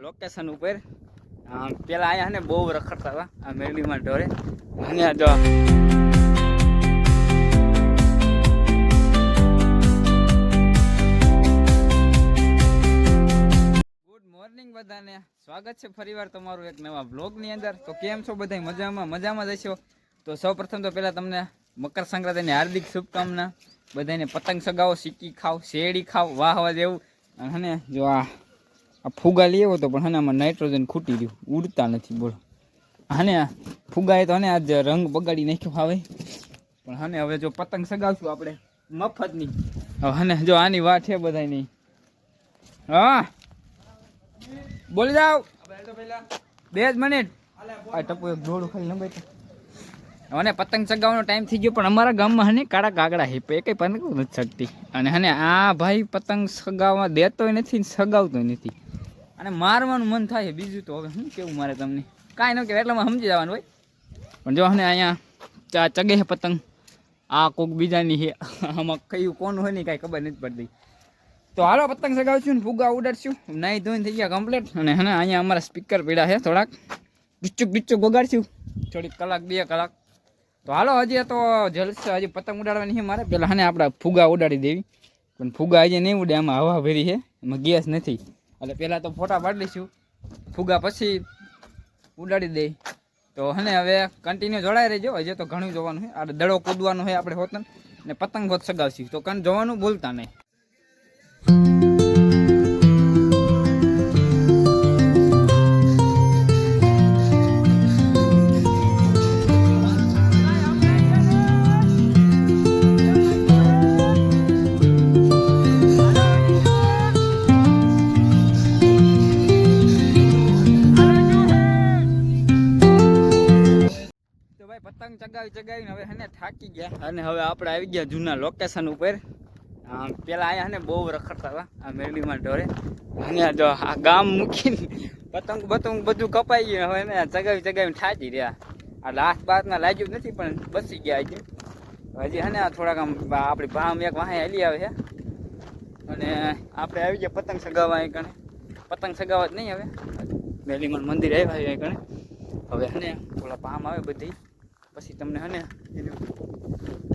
Location ઉપર પેલા આયા ને બહુ રખડતા હતા આ મેરડીમાં ઢોરે અને જો બધાને સ્વાગત છે ફરીવાર તમારું એક નવા બ્લોગની અંદર. તો કેમ છો બધા? મજામાં જશો. તો સૌપ્રથમ તો પહેલાં તમને મકર સંક્રાંતિની હાર્દિક શુભકામના. બધાને પતંગ સગાવો, સિક્કી ખાવ, શેરડી ખાવ, વાહવા જેવું. અને જો આ ફુગા લેવો તો પણ આમાં નાઇટ્રોજન ખૂટી રહ્યું, ઉડતા નથી. બોલો અને ફુગાએ તો આજ રંગ બગાડી નાખ્યો હવે. પણ હવે જો પતંગ સગાવશું આપણે મફતની. હવે જો આની વાત છે બધાની. હા બોલી જાઓ 2 મિનિટ. આ ટપુ એક જોડું ખાલી લંબાઈ અને પતંગ ચગાવવાનો ટાઈમ થઈ ગયો. પણ અમારા ગામમાં કાળા કાગડા હિપે કઈ પતંગ નથી ચગતી. અને આ ભાઈ પતંગ સગાવવા દેતોય નથી, સગાવતોય નથી. અને મારવાનું મન થાય. બીજું તો હવે શું કેવું મારે તમને, કાંઈ ન કહેવાય એટલામાં સમજી જવાનું હોય. પણ જો અહીંયા ચગે છે પતંગ, આ કોક બીજાની છે. આમાં કયું કોનું હોય ને કાંઈ ખબર નથી પડતી. તો હાલો પતંગ સગાવશું ને ફુગા ઉડાડશું. નાહી ધોઈને થઈ ગયા કમ્પ્લીટ. અને અહીંયા અમારા સ્પીકર પડ્યા છે, થોડાક બીચુક વગાડશું થોડીક કલાક 2 કલાક. તો હાલો હજી તો જલસે હજી પતંગ ઉડાડવાની છે મારે. પહેલાં આપણે ફુગા ઉડાડી દેવી. પણ ફુગા હજી નહીં ઉડે, આમાં હવા ભરી છે, એમાં ગેસ નથી. એટલે પહેલાં તો ફોટા પાડી લઈશું, ફુગા પછી ઉડાડી દઈ. તો હવે કન્ટિન્યુ જોડાઈ રહેજો. હજી તો ઘણું જોવાનું છે. આ દડો કૂદવાનો છે આપણે હોતન ને પતંગ હોત સગાવશું. તો જોવાનું ભૂલતા નહીં. પતંગ ચગાવીને હવે થાકી ગયા. અને હવે આપણે આવી ગયા જૂના લોકેશન ઉપર. પેલા આયા બહુ રખડતા હતા આ મેરડીમાં ઢોરે. અને જો આ ગામ મૂકીને પતંગ બધું કપાઈ ગયું. હવે ચગાવીને થાકી રહ્યા. આ લાસ્ટ બાદમાં લાગ્યું નથી પણ બસી ગયા હજી. થોડાક આપણી ભામ એક વાહે હલી આવે છે. અને આપણે આવી ગયા પતંગ સગાવવા અહીં કણે. પતંગ સગાવવા જ નહીં, હવે મેરડીમાં મંદિર આવ્યા અહીં કણે. હવે થોડા ભામ આવે બધી પછી તમને એનું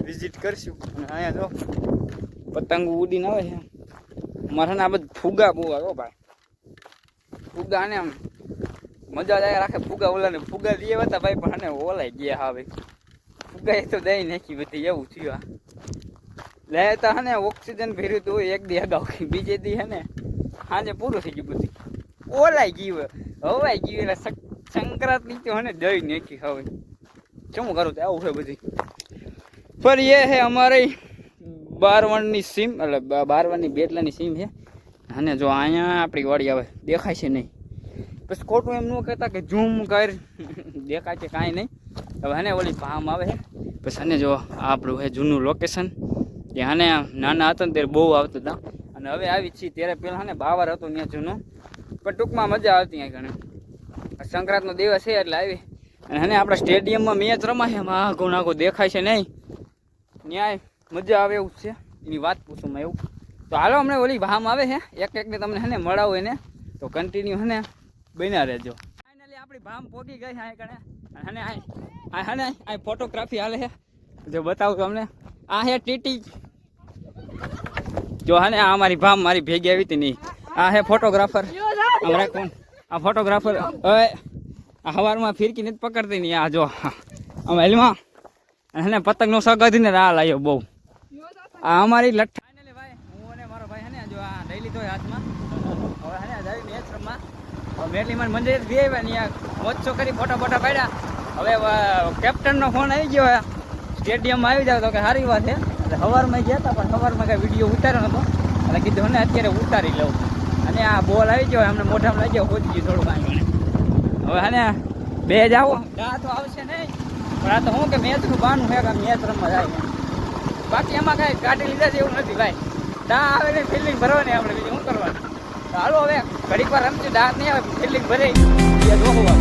વિઝિટ કરશું. અને અહીંયા જો પતંગ ઉડીને આવે છે. મારે આ બધું ફુગા બહુ આવે ભાઈ. ફુગા આમ મજા જાય રાખે. ફુગા ઓલાને ફુગા લઈએ હતા ભાઈ, પણ ઓલાઈ ગયા હવે. ફુગા એ તો દઈ નાખી બધી, એવું થયું. લેતા ઓક્સિજન ભર્યું હતું એક દી અગાઉ, બીજે દી સાંજે પૂરું થઈ ગયું બધું. ઓલાઈ ગયું, હવાઈ ગયું. એટલે સંક્રાંતિ તો દઈ નાખી હવે. શું કરું તો આવું છે બધી. પર એ હે અમારી 12 સીમ, એટલે 12 બેટલાની સીમ છે. અને જો અહીંયા આપણી વાડી આવે દેખાય છે નહીં. પછી ખોટું એમ ન કહેતા કે ઝૂમ કર દેખાય છે કાંઈ નહીં. હવે ઓલી ભામ આવે છે. પછી જો આપણું હે જૂનું લોકેશન. કે નાના હતા ને ત્યારે બહુ આવતા હતા. અને હવે આવી છીએ ત્યારે પહેલાં બાવર હતું ત્યાં જૂનું. પણ ટૂંકમાં મજા આવતી અહીં ઘણી. સંક્રાંતનો દિવસ છે એટલે આવી. અને આપણા સ્ટેડિયમમાં મેચ રમાય, એમાં આઘો દેખાય છે નહીં. ન્યાય મજા આવે એવું છે. એની વાત પૂછું એવું. તો હાલો હમણાં ઓલી ભામ આવે છે એકને તમને મળાવો એને. તો કન્ટિન્યુ બન્યા રહેજો. ફાઇનલી આપણી ભામ પોગી ગઈ છે કણે. આ ફોટોગ્રાફી હાલે છે, જો બતાવું તમને. આ હે ટીટી. જો આ અમારી ભામ મારી ભેગી આવી હતી નહીં. આ હે ફોટોગ્રાફર. કોણ આ ફોટોગ્રાફર? હવે સવારમાં ફિરકી નથી પકડતી નહીં. આ જો આમ હેલમાં પતંગનો સગાદીને આ લાવ્યો બહુ. આ અમારી લઠ્ઠા. ફાઇનલી ભાઈ હું અને મારો ભાઈ જો આ લઈ લીધો હાથમાં. હવે જાવી મેચ રમવા. મેરડીમાં મંદિર જઈ આવ્યા ને મોજો કરી, ફોટા પાડ્યા. હવે કેપ્ટનનો ફોન આવી ગયો, સ્ટેડિયમમાં આવી જાવ તો કે સારી વાત છે. એટલે સવારમાં ગયા હતા પણ સવારમાં કાંઈ વિડીયો ઉતાર્યો નતો. એટલે કીધું અત્યારે ઉતારી લઉં. અને આ બોલ આવી ગયો અમને મોઢામાં લાગી ગયો, હોજી ગયું થોડું કાંઈ. હવે બે જાઓ ગા તો આવશે નહીં. પણ આ તો શું કે મેચનું બાનું છે કે મેચ રમવા જાય. બાકી એમાં કાંઈ કાઢી લીધા જેવું નથી ભાઈ. દા આવે ને ફિલ્ડિંગ ભરવાની આપણે, બીજું શું કરવાનું. હાલો હવે ઘડીક વાર રમતી, દાંત નહીં આવે ફિલ્ડિંગ ભરે એ જોવું.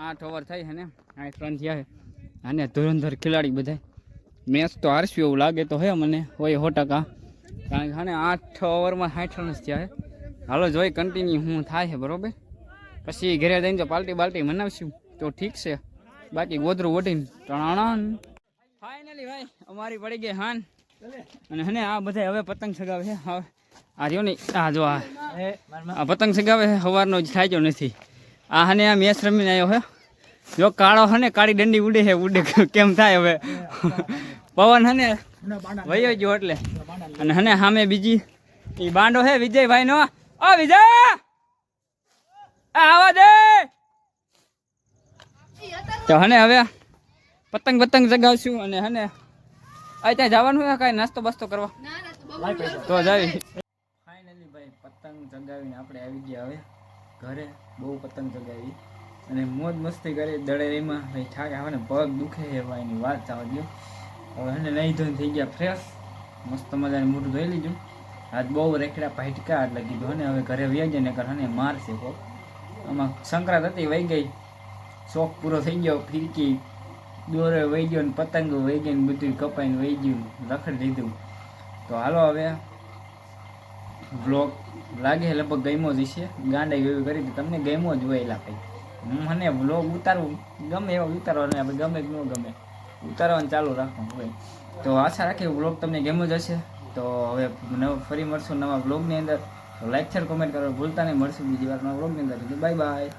8 ઓવર થઈ છે ને 8 રન થયા છે અને ધુરંધર ખેલાડી બધા મેચ તો હારશું એવું લાગે તો હે મને હોય 100%, કારણ કે 8 ઓવરમાં 60 રન થયા છે. હાલો જોઈ કન્ટિન્યુ હું થાય છે બરોબર, પછી ઘરે જઈને જો પાર્ટી મનાવશું તો ઠીક છે, બાકી ગોદરું ઓઢીને ટણાણ. ફાઇનલી ભાઈ અમારી પડી ગઈ હાન, અને હને આ બધા હવે પતંગ સગાવે છે. હવે આ રહ્યો ને આ જો આ પતંગ સગાવે છે, સવારનો જ થાય નથી. આ હને આ મેચ રમીને આવ્યો છે, જો કાળો હને કાળી દંડી ઉડે છે, ઉડે કેમ થાય હવે પવન હને વયો ગયો એટલે. અને હને સામે બીજી એ બાંડો છે વિજયભાઈ નો. ઓ વિજય આવા દે. તો હને હવે પતંગ જગાવશું, અને હને ત્યાં જવાનું હોય કાંઈ નાસ્તો બાસ્તો કરવા તો જાવી. ફાઇનલી ભાઈ પતંગ જગાવીને આપણે આવી ગયા હવે ઘરે. બહુ પતંગ જગાવી અને મોજ મસ્તી કરી દળેરીમાં. ભાઈ ઠાક આવે ને પગ દુખે છે ભાઈ, એની વાત ચાવા દો. હવે એને નહીં ધોઈને થઈ ગયા ફ્રેશ, મસ્ત મજાની મોઢું ધોઈ લીધું. આજ બહુ રેખડા પાટકા એટલે કીધું અને હવે ઘરે વહી જાય ને કર અને મારશે કોક. આમાં સંક્રાંત હતી વહી ગઈ, શોખ પૂરો થઈ ગયો. ફિરકી દોરે વહી ગયો ને પતંગો વહી ગઈ ને બધું કપાઈને વહી ગયું, રખડી લીધું. તો હાલો હવે વ્લોગ લાગે લગભગ ગમ્યો જ છે. ગાંડા એવી કરી હતી, તમને ગમ્યો જ હોય એલા ભાઈ. મને વ્લોગ ઉતારવું ગમે એવા ઉતારવાનું, આપણે ગમે કે ન ગમે ઉતારવાનું ચાલુ રાખવાનું હોય. તો આશા રાખીએ વ્લોગ તમને ગમ્યો જ હશે. તો હવે ફરી મળશું નવા વ્લોગની અંદર. તો લાઈક શેર કોમેન્ટ કરવા ભૂલતા નહીં. મળશું બીજી વાર નવા વ્લોગની અંદર. Bye bye.